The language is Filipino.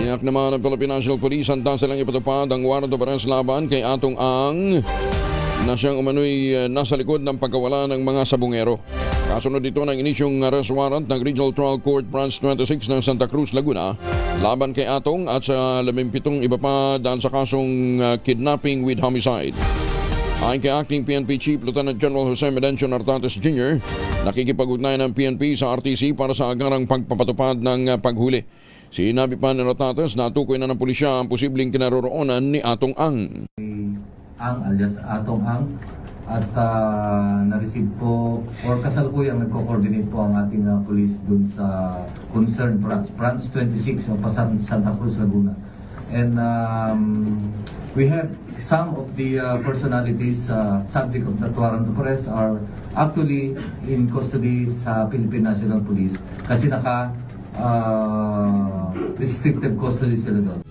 Iyak naman ng Philippine National Police handa silang ipatupad ang warrant of arrest laban kay Atong Ang na siyang umano'y nasa likod ng pagkawala ng mga sabungero. Kasunod dito ng inisyong arrest warrant ng Regional Trial Court Branch 26 ng Santa Cruz, Laguna laban kay Atong at sa 17 iba pa dahil sa kasong kidnapping with homicide. Ayon kay Acting PNP Chief Lieutenant General Jose Medencio Nartates Jr., nakikipag-ugnay ng PNP sa RTC para sa agarang pagpapatupad ng paghuli. Sinabi pa ni Nartates na tukoy na ng pulisya ang posibleng kinaroroonan ni Atong Ang. Ang alias Atong Ang at na-receive po or kasalukuyang nagko-coordinate po ang ating police dun sa concerned branch 26 of Santa Cruz, Laguna. And we have some of the personalities subject of that warrant of arrest are actually in custody sa Philippine National Police kasi naka restricted custody sila doon.